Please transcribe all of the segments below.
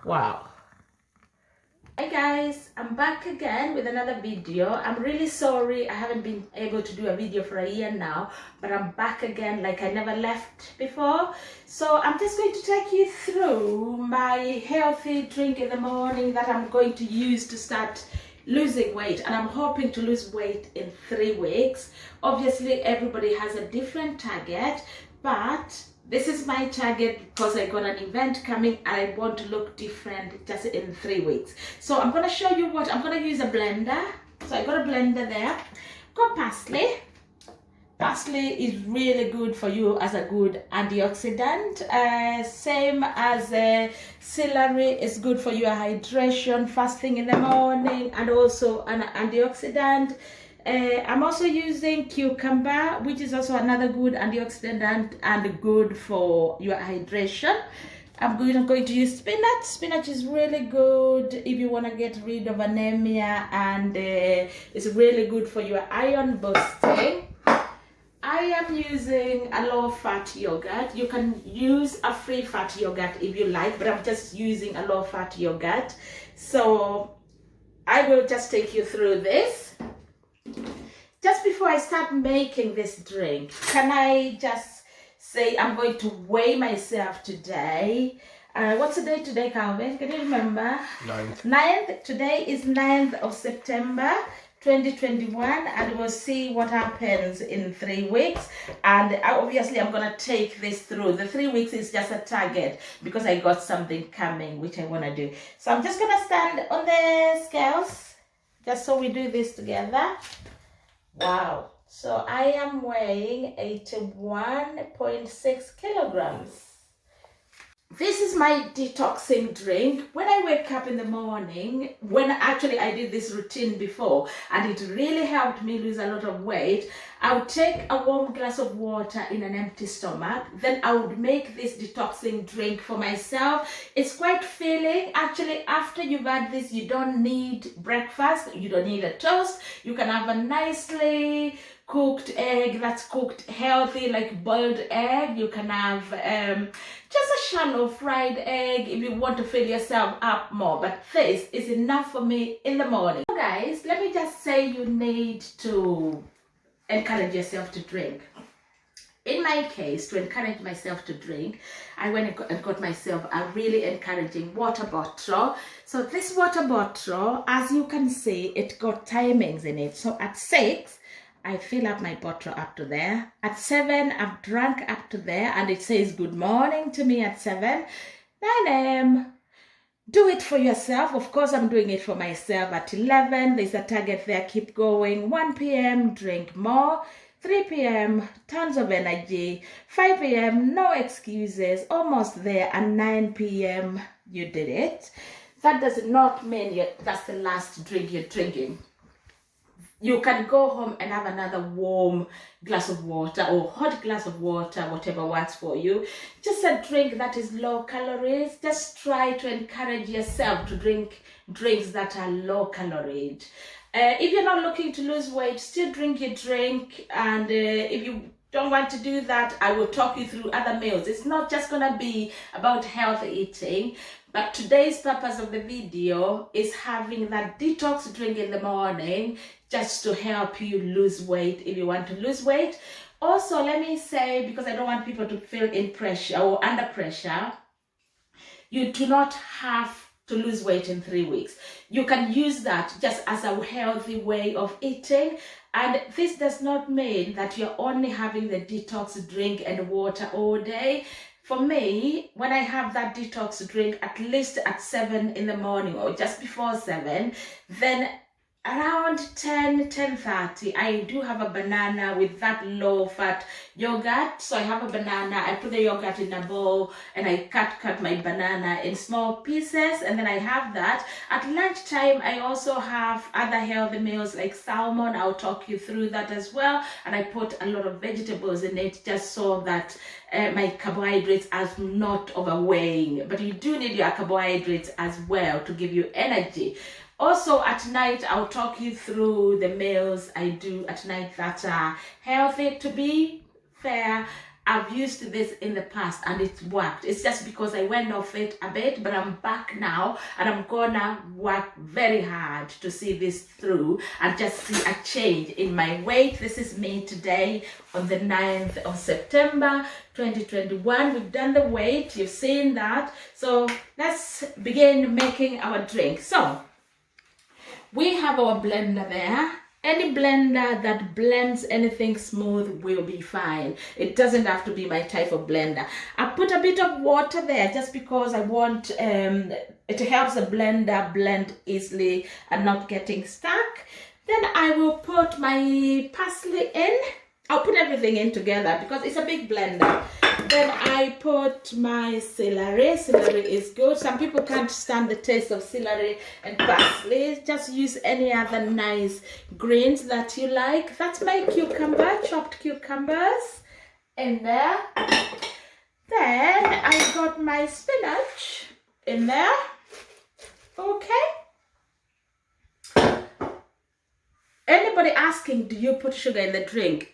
Wow. Hi guys, I'm back again with another video. I'm really sorry I haven't been able to do a video for a year now, but I'm back again like I never left before. So I'm just going to take you through my healthy drink in the morning that I'm going to use to start losing weight, and I'm hoping to lose weight in 3 weeks. Obviously everybody has a different target, but this is my target because I got an event coming and I want to look different just in 3 weeks. So I'm going to show you what I'm going to use. A blender. So I got a blender there. Got parsley. Parsley is really good for you as a good antioxidant. Same as celery is good for your hydration, fasting in the morning, and also an antioxidant. I'm also using cucumber, which is also another good antioxidant and good for your hydration. I'm going to use spinach. Spinach is really good if you want to get rid of anemia, and it's really good for your iron boosting. I am using a low-fat yogurt. You can use a free-fat yogurt if you like, but I'm just using a low-fat yogurt. So I will just take you through this. Just before I start making this drink, can I just say I'm going to weigh myself today. What's the date today, Calvin? Can you remember? 9th. Today is 9th of September 2021, and we'll see what happens in 3 weeks. And obviously I'm going to take this through. The 3 weeks is just a target because I got something coming which I want to do. So I'm just going to stand on the scales just so we do this together. Wow. So I am weighing 81.6 kilograms. This is my detoxing drink. When I wake up in the morning, when actually I did this routine before, and it really helped me lose a lot of weight, I would take a warm glass of water in an empty stomach. Then I would make this detoxing drink for myself. It's quite filling. Actually, after you've had this, you don't need breakfast. You don't need a toast. You can have a nicely cooked egg that's cooked healthy, like boiled egg. You can have just a shallow fried egg if you want to fill yourself up more, but this is enough for me in the morning. So guys, let me just say, you need to encourage yourself to drink. In my case, to encourage myself to drink, I went and got myself a really encouraging water bottle. So this water bottle, as you can see, it got timings in it. So at 6, I fill up my bottle up to there. At 7, I've drunk up to there, and it says good morning to me at 7. 9 a.m. Do it for yourself. Of course, I'm doing it for myself. At 11, there's a target there. Keep going. 1 p.m., drink more. 3 p.m., tons of energy. 5 p.m., no excuses. Almost there. And 9 p.m., you did it. That does not mean that's the last drink you're drinking. You can go home and have another warm glass of water or hot glass of water, whatever works for you. Just a drink that is low calories. Just try to encourage yourself to drink drinks that are low calorie. If you're not looking to lose weight, still drink your drink. And if you don't want to do that, I will talk you through other meals. It's not just going to be about healthy eating. But today's purpose of the video is having that detox drink in the morning just to help you lose weight if you want to lose weight. Also, let me say, because I don't want people to feel in pressure or under pressure, you do not have to lose weight in 3 weeks. You can use that just as a healthy way of eating. And this does not mean that you're only having the detox drink and water all day. For me, when I have that detox drink, at least at 7 in the morning or just before 7, then around 10:30, I do have a banana with that low-fat yogurt. So I have a banana, I put the yogurt in a bowl, and I cut my banana in small pieces, and then I have that. At lunchtime, I also have other healthy meals like salmon. I'll talk you through that as well. And I put a lot of vegetables in it just so that my carbohydrates are not overweighing. But you do need your carbohydrates as well to give you energy. Also at night, I'll talk you through the meals I do at night that are healthy. To be fair, I've used this in the past and it's worked. It's just because I went off it a bit, but I'm back now and I'm gonna work very hard to see this through and just see a change in my weight. This is me today on the 9th of September 2021. We've done the weight, you've seen that. So let's begin making our drink. So we have our blender there. Any blender that blends anything smooth will be fine. It doesn't have to be my type of blender. I put a bit of water there just because I want, it helps the blender blend easily and not getting stuck. Then I will put my parsley in. I'll put everything in together because it's a big blender. Then I put my celery. Celery is good. Some people can't stand the taste of celery and parsley. Just use any other nice greens that you like. That's my cucumber, chopped cucumbers in there. Then I got my spinach in there. Okay. Anybody asking, do you put sugar in the drink?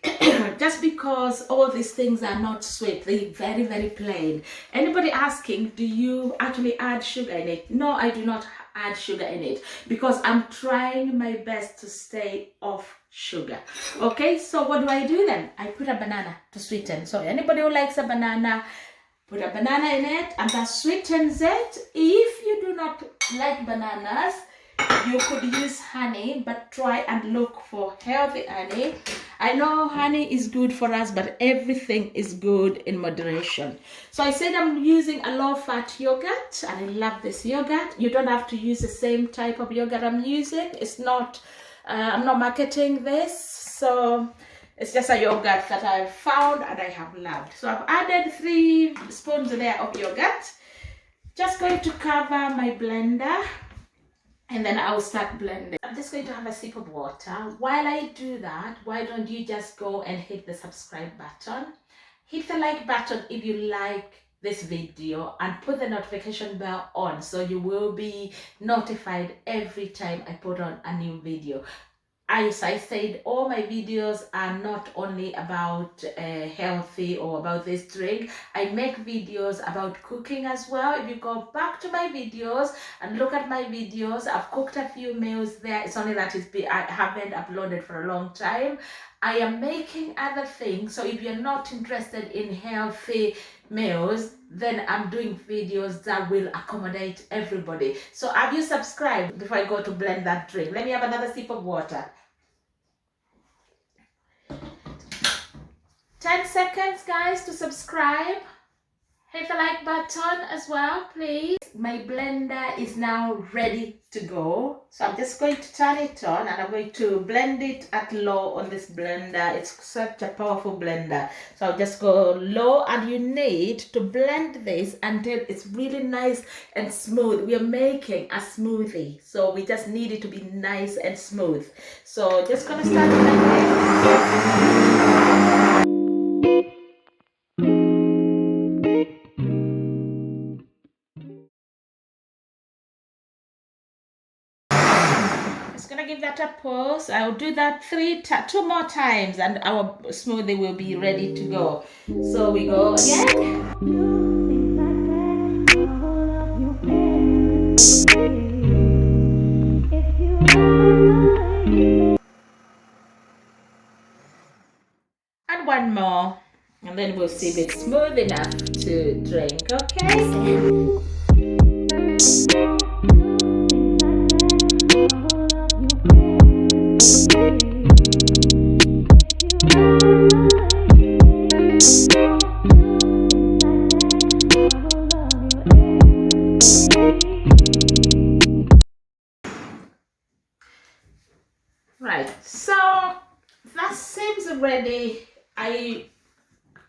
Just because all these things are not sweet, they're very, very plain. Anybody asking, do you actually add sugar in it? No, I do not add sugar in it because I'm trying my best to stay off sugar. Okay, so what do then? I put a banana to sweeten. So anybody who likes a banana, put a banana in it and that sweetens it. If you do not like bananas, you could use honey, but try and look for healthy honey. I know honey is good for us, but everything is good in moderation. So I said I'm using a low-fat yogurt, and I love this yogurt. You don't have to use the same type of yogurt I'm using. It's not, I'm not marketing this, so it's just a yogurt that I've found and I have loved. So I've added 3 spoons there of yogurt. Just going to cover my blender. And then I will start blending. I'm just going to have a sip of water. While I do that, why don't you just go and hit the subscribe button. Hit the like button if you like this video and put the notification bell on so you will be notified every time I put on a new video. As I said, all my videos are not only about healthy or about this drink. I make videos about cooking as well. If you go back to my videos and look at my videos, I've cooked a few meals there. It's only that I haven't uploaded for a long time. I am making other things. So if you're not interested in healthy meals, then I'm doing videos that will accommodate everybody. So have you subscribed before I go to blend that drink? Let me have another sip of water. 10 seconds, guys, to subscribe. Hit the like button as well, please. My blender is now ready to go. So I'm just going to turn it on and I'm going to blend it at low on this blender. It's such a powerful blender. So I'll just go low, and you need to blend this until it's really nice and smooth. We are making a smoothie, so we just need it to be nice and smooth. So just gonna start blending. Gonna give that a pause. I'll do that 2 more times and our smoothie will be ready to go. So we go again. And 1 more, and then we'll see if it's smooth enough to drink. Okay. Right, so that seems ready.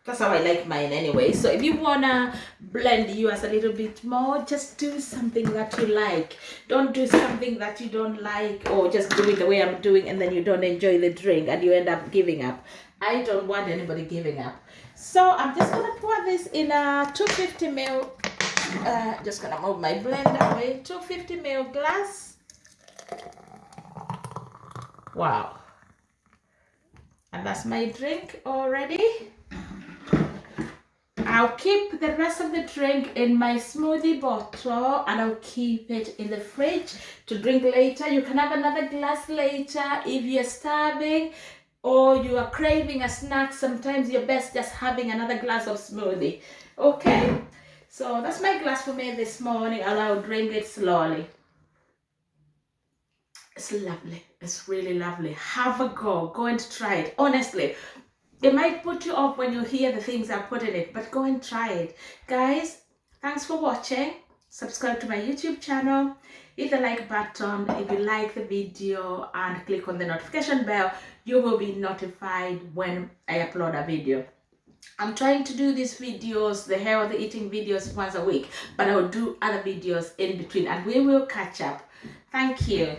That's how I like mine anyway. So if you wanna blend yours a little bit more, just do something that you like. Don't do something that you don't like, or just do it the way I'm doing and then you don't enjoy the drink and you end up giving up. I don't want anybody giving up. So I'm just gonna pour this in a 250 ml. Just gonna move my blender away. 250 ml glass. Wow. And that's my drink already. I'll keep the rest of the drink in my smoothie bottle and I'll keep it in the fridge to drink later. You can have another glass later if you're starving or you are craving a snack. Sometimes you're best just having another glass of smoothie. Okay, so that's my glass for me this morning and I'll drink it slowly. It's lovely. It's really lovely. Have a go and try it. Honestly, it might put you off when you hear the things I put in it, but go and try it. Guys, thanks for watching. Subscribe to my YouTube channel. Hit the like button if you like the video and click on the notification bell. You will be notified when I upload a video. I'm trying to do these videos, the healthy eating videos, once a week, but I'll do other videos in between and we will catch up. Thank you.